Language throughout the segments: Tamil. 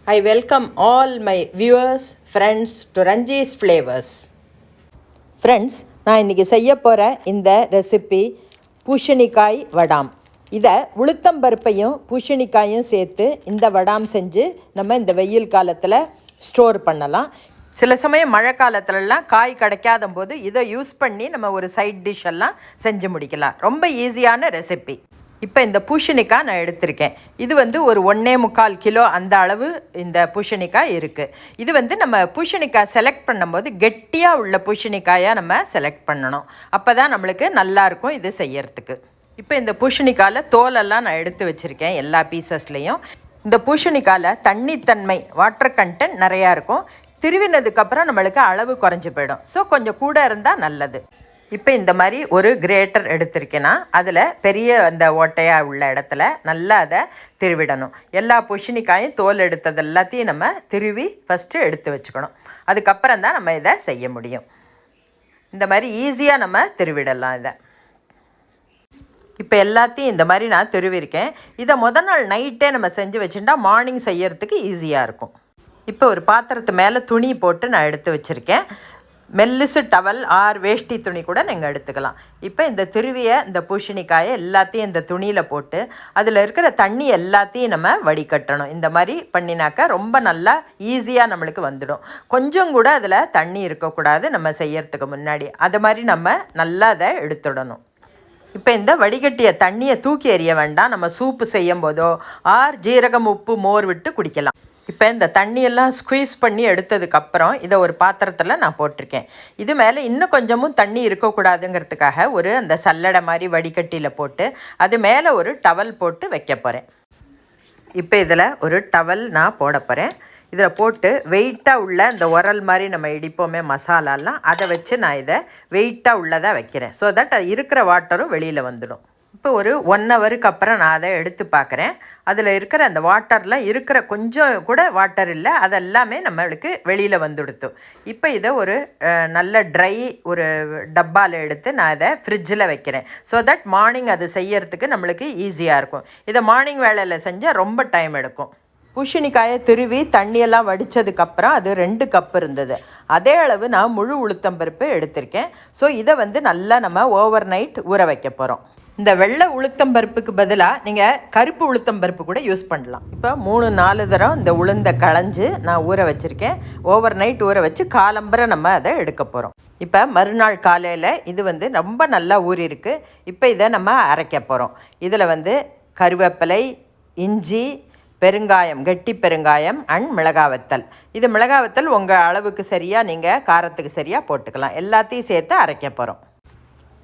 I welcome all my viewers, friends to Ranji's Flavors. Friends, நான் இன்றைக்கி செய்ய போகிற இந்த ரெசிபி பூசணிக்காய் வடாம். இதை உளுத்தம்பருப்பையும் பூசணிக்காயும் சேர்த்து இந்த வடாம் செஞ்சு நம்ம இந்த வெயில் காலத்தில் ஸ்டோர் பண்ணலாம். சில சமயம் மழை காலத்துலலாம் காய் கிடைக்காத போது இதை யூஸ் பண்ணி நம்ம ஒரு சைட் டிஷ் எல்லாம் செஞ்சு முடிக்கலாம். ரொம்ப ஈஸியான ரெசிபி. இப்போ இந்த பூசணிக்காய் நான் எடுத்திருக்கேன். இது ஒரு 1.25 கிலோ அந்த அளவு இந்த பூசணிக்காய் இருக்குது. இது நம்ம பூசணிக்காய் செலக்ட் பண்ணும்போது கெட்டியாக உள்ள பூசணிக்காயாக நம்ம செலக்ட் பண்ணணும். அப்போ தான் நம்மளுக்கு நல்லாயிருக்கும் இது செய்யறதுக்கு. இப்போ இந்த பூசணிக்காயில் தோலெல்லாம் நான் எடுத்து வச்சுருக்கேன் எல்லா பீசஸ்லேயும். இந்த பூசணிக்காயில் தண்ணித்தன்மை வாட்டர் கண்டென்ட் நிறையா இருக்கும். திருவினதுக்கப்புறம் நம்மளுக்கு அளவு குறைஞ்சி போயிடும். ஸோ கொஞ்சம் கூட இருந்தால் நல்லது. இப்போ இந்த மாதிரி ஒரு கிரேட்டர் எடுத்திருக்கேன்னா அதில் பெரிய அந்த ஓட்டையாக உள்ள இடத்துல நல்லா அதை திருவிடணும். எல்லா பூசணிக்காயும் தோல் எடுத்தது எல்லாத்தையும் நம்ம திருவி ஃபஸ்ட்டு எடுத்து வச்சுக்கணும். அதுக்கப்புறம் தான் நம்ம இதை செய்ய முடியும். இந்த மாதிரி ஈஸியாக நம்ம திருவிடலாம். இதை இப்போ எல்லாத்தையும் இந்த மாதிரி நான் திருவிருக்கேன். இதை முதல் நாள் நைட்டே நம்ம செஞ்சு வச்சுட்டா மார்னிங் செய்யறதுக்கு ஈஸியாக இருக்கும். இப்போ ஒரு பாத்திரத்து மேலே துணி போட்டு நான் எடுத்து வச்சுருக்கேன். மெல்லிசு டவல் ஆர் வேஷ்டி துணி கூட நீங்கள் எடுத்துக்கலாம். இப்போ இந்த திருவிய இந்த பூசணிக்காயை எல்லாத்தையும் இந்த துணியில் போட்டு அதில் இருக்கிற தண்ணி எல்லாத்தையும் நம்ம வடிகட்டணும். இந்த மாதிரி பண்ணினாக்கா ரொம்ப நல்லா ஈஸியாக நம்மளுக்கு வந்துடும். கொஞ்சம் கூட அதில் தண்ணி இருக்கக்கூடாது நம்ம செய்யறதுக்கு முன்னாடி. அது மாதிரி நம்ம நல்லா அதை எடுத்துடணும். இப்போ இந்த வடிகட்டிய தண்ணியை தூக்கி எறிய வேண்டாம். நம்ம சூப்பு செய்யும் போதோ ஆர் ஜீரகம் உப்பு மோர் விட்டு குடிக்கலாம். இப்போ இந்த தண்ணியெல்லாம் ஸ்குவீஸ் பண்ணி எடுத்ததுக்கப்புறம் இதை ஒரு பாத்திரத்தில் நான் போட்டிருக்கேன். இது மேலே இன்னும் கொஞ்சமும் தண்ணி இருக்கக்கூடாதுங்கிறதுக்காக அந்த சல்லடை மாதிரி வடிகட்டியில் போட்டு அது மேலே ஒரு டவல் போட்டு வைக்க போகிறேன். இப்போ இதில் ஒரு டவல் நான் போட போகிறேன். இதில் போட்டு வெயிட்டாக உள்ள இந்த உரல் மாதிரி நம்ம இடிப்போமே மசாலாலாம், அதை வச்சு நான் இதை வெயிட்டாக உள்ளதாக வைக்கிறேன். ஸோ தட் அது இருக்கிற வாட்டரும் வெளியில் வந்துடும். இப்போ ஒரு 1 ஹவருக்கு அப்புறம் நான் அதை எடுத்து பார்க்குறேன். அதில் இருக்கிற அந்த வாட்டரில் இருக்கிற கொஞ்சம் கூட வாட்டர் இல்லை, அதெல்லாமே நம்மளுக்கு வெளியில் வந்துடுத்து. இப்போ இதை ஒரு நல்ல ட்ரை ஒரு டப்பாவில் எடுத்து நான் இதை ஃப்ரிட்ஜில் வைக்கிறேன். ஸோ தட் மார்னிங் அது செய்யறதுக்கு நம்மளுக்கு ஈஸியாக இருக்கும். இதை மார்னிங் வேளையில் செஞ்சால் ரொம்ப டைம் எடுக்கும். பூசணிக்காயை திருவி தண்ணியெல்லாம் வடித்ததுக்கப்புறம் அது 2 கப் இருந்தது. அதே அளவு நான் முழு உளுத்தம்பருப்பு எடுத்திருக்கேன். ஸோ இதை நல்லா நம்ம ஓவர் நைட் ஊற வைக்க போகிறோம். இந்த வெள்ளை உளுத்தம்பருப்புக்கு பதிலாக நீங்கள் கருப்பு உளுத்தம்பருப்பு கூட யூஸ் பண்ணலாம். இப்போ 3-4 தரம் இந்த உளுந்தை களைஞ்சு நான் ஊற வச்சுருக்கேன். ஓவர் நைட் ஊற வச்சு காலம்பரை நம்ம அதை எடுக்க போகிறோம். இப்போ மறுநாள் காலையில் இது ரொம்ப நல்லா ஊறிருக்கு. இப்போ இதை நம்ம அரைக்க போகிறோம். இதில் கருவேப்பிலை, இஞ்சி, பெருங்காயம், கெட்டி பெருங்காயம் அண்ட் மிளகாவத்தல். இது மிளகாவத்தல் உங்கள் அளவுக்கு சரியாக நீங்கள் காரத்துக்கு சரியாக போட்டுக்கலாம். எல்லாத்தையும் சேர்த்து அரைக்க போகிறோம்.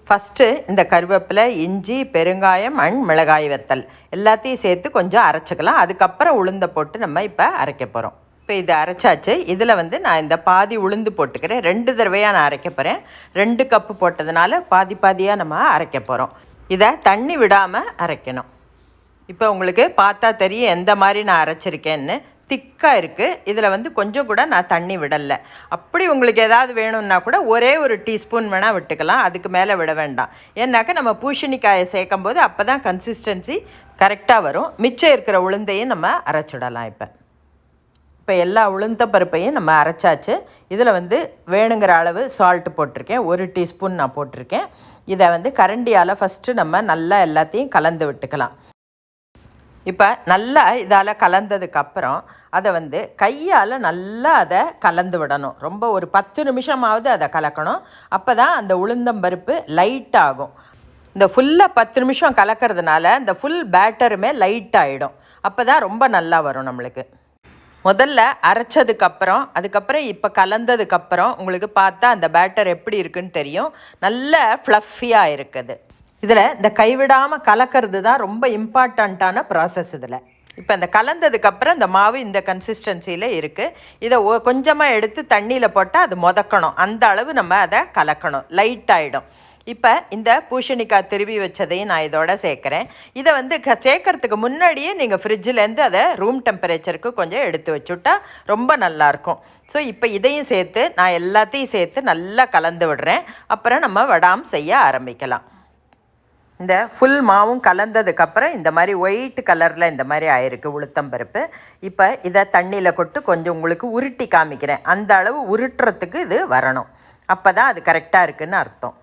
ஃபஸ்ட்டு இந்த கருவேப்பிலை, இஞ்சி, பெருங்காயம் அண்ட் மிளகாய் வத்தல் எல்லாத்தையும் சேர்த்து கொஞ்சம் அரைச்சிக்கலாம். அதுக்கப்புறம் உளுந்தை போட்டு நம்ம இப்போ அரைக்க போகிறோம். இப்போ இதை அரைச்சாச்சு. இதில் நான் இந்த பாதி உளுந்து போட்டுக்கிறேன். 2 தடவையாக நான் அரைக்க போகிறேன். 2 கப்பு போட்டதுனால பாதி பாதியாக நம்ம அரைக்க போகிறோம். இதை தண்ணி விடாமல் அரைக்கணும். இப்போ உங்களுக்கு பார்த்தா தெரியும் எந்த மாதிரி நான் அரைச்சிருக்கேன்னு. திக்காக இருக்குது. இதில் கொஞ்சம் கூட நான் தண்ணி விடலை. அப்படி உங்களுக்கு ஏதாவது வேணும்னா கூட ஒரே ஒரு டீஸ்பூன் வேணால் விட்டுக்கலாம். அதுக்கு மேலே விட வேண்டாம். ஏன்னாக்கா நம்ம பூசணிக்காயை சேர்க்கும் போது அப்போ தான் கன்சிஸ்டன்சி கரெக்டாக வரும். மிச்சம் இருக்கிற உளுந்தையும் நம்ம அரைச்சிடலாம். இப்போ எல்லா உளுந்த பருப்பையும் நம்ம அரைச்சாச்சு. இதில் வேணுங்கிற அளவு சால்ட்டு போட்டிருக்கேன். 1 டீஸ்பூன் நான் போட்டிருக்கேன். இதை கரண்டியால் ஃபஸ்ட்டு நம்ம நல்லா எல்லாத்தையும் கலந்து விட்டுக்கலாம். இப்போ நல்லா இதால் கலந்ததுக்கப்புறம் அதை கையால் நல்லா அதை கலந்து விடணும். ரொம்ப ஒரு 10 நிமிஷமாவது அதை கலக்கணும். அப்போ தான் அந்த உளுந்தம்பருப்பு லைட் ஆகும். இந்த ஃபுல்லாக 10 நிமிஷம் கலக்கிறதுனால இந்த ஃபுல் பேட்டருமே லைட் ஆகிடும். அப்போ தான் ரொம்ப நல்லா வரும் நம்மளுக்கு. முதல்ல அரைச்சதுக்கப்புறம் அதுக்கப்புறம் இப்போ கலந்ததுக்கப்புறம் உங்களுக்கு பார்த்தா அந்த பேட்டர் எப்படி இருக்குன்னு தெரியும். நல்ல ஃப்ளஃபியாக இருக்குது. இதில் இந்த கைவிடாமல் கலக்கிறது தான் ரொம்ப இம்பார்ட்டண்ட்டான ப்ராசஸ். இதில் இப்போ இந்த கலந்ததுக்கப்புறம் இந்த மாவு இந்த கன்சிஸ்டன்சியில் இருக்குது. இதை கொஞ்சமாக எடுத்து தண்ணியில் போட்டால் அது முதக்கணும். அந்த அளவு நம்ம அதை கலக்கணும். லைட் ஆகிடும். இப்போ இந்த பூசணிக்காய் திருவி வச்சதையும் நான் இதோட சேர்க்குறேன். இதை சேர்க்கறதுக்கு முன்னாடியே நீங்கள் ஃப்ரிட்ஜிலேருந்து அதை ரூம் டெம்பரேச்சருக்கு கொஞ்சம் எடுத்து வச்சுட்டா ரொம்ப நல்லாயிருக்கும். ஸோ இப்போ இதையும் சேர்த்து நான் எல்லாத்தையும் சேர்த்து நல்லா கலந்து விடுறேன். அப்புறம் நம்ம வடாம் செய்ய ஆரம்பிக்கலாம். இந்த ஃபுல் மாவும் கலந்ததுக்கப்புறம் இந்த மாதிரி ஒயிட் கலரில் இந்த மாதிரி ஆயிருக்கு உளுத்தம்பருப்பு. இப்போ இதை தண்ணியில் கொட்டு கொஞ்சம் உங்களுக்கு உருட்டி காமிக்கிறேன். அந்த அளவு உருட்டுறதுக்கு இது வரணும். அப்போ தான் அது கரெக்டாக இருக்குதுன்னு அர்த்தம்.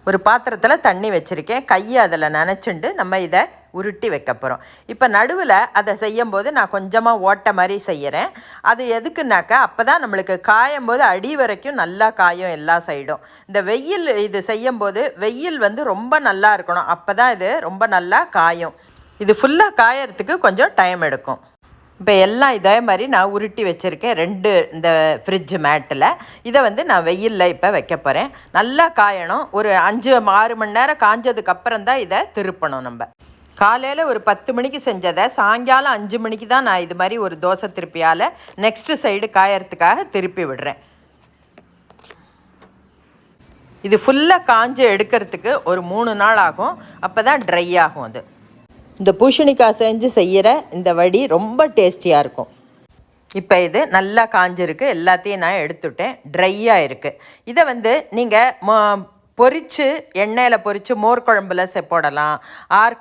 ஒரு பாத்திரத்தில் தண்ணி வச்சுருக்கேன். கையை அதில் நனைச்சுண்டு நம்ம இதை உருட்டி வைக்க போகிறோம். இப்போ நடுவில் அதை செய்யும்போது நான் கொஞ்சமாக ஓட்டை மாதிரி செய்கிறேன். அது எதுக்குன்னாக்கா அப்போ தான் நம்மளுக்கு காயும் போது அடி வரைக்கும் நல்லா காயும் எல்லா சைடும். இந்த வெயில் இது செய்யும்போது வெயில் வந்து ரொம்ப நல்லா இருக்கணும். அப்போ தான் இது ரொம்ப நல்லா காயும். இது ஃபுல்லாக காயறதுக்கு கொஞ்சம் டைம் எடுக்கும். இப்போ எல்லாம் இதே மாதிரி நான் உருட்டி வச்சுருக்கேன் 2 இந்த ஃப்ரிட்ஜ் மேட்டில். இதை வந்து நான் வெயிலில் இப்போ வைக்க போகிறேன். நல்லா காயணும். ஒரு 5-6 மணி நேரம் காஞ்சதுக்கப்புறம் தான் இதை திருப்பணும். நம்ம காலையில் ஒரு 10 மணிக்கு செஞ்சதை சாயங்காலம் 5 மணிக்கு தான் நான் இது மாதிரி ஒரு தோசை திருப்பியால் நெக்ஸ்ட்டு சைடு காயறதுக்காக திருப்பி விடுறேன். இது ஃபுல்லாக காஞ்சு எடுக்கிறதுக்கு ஒரு 3 நாள் ஆகும். அப்போ தான் ட்ரை ஆகும். அது இந்த பூசணிக்காய் செஞ்சு செய்கிற இந்த வடி ரொம்ப டேஸ்டியாக இருக்கும். இப்போ இது நல்லா காஞ்சிருக்கு. எல்லாத்தையும் நான் எடுத்துட்டேன். ட்ரையாக இருக்குது. இதை வந்து நீங்கள் பொரித்து எண்ணெயில் பொரித்து மோர் குழம்புல போடலாம்.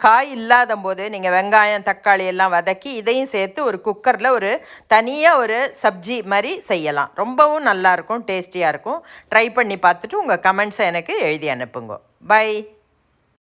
காய் இல்லாத போது நீங்கள் வெங்காயம் தக்காளி எல்லாம் வதக்கி இதையும் சேர்த்து ஒரு குக்கரில் ஒரு தனியாக ஒரு சப்ஜி மாதிரி செய்யலாம். ரொம்பவும் நல்லாயிருக்கும், டேஸ்டியாக இருக்கும். ட்ரை பண்ணி பார்த்துட்டு உங்கள் கமெண்ட்ஸை எனக்கு எழுதி அனுப்புங்க. பை.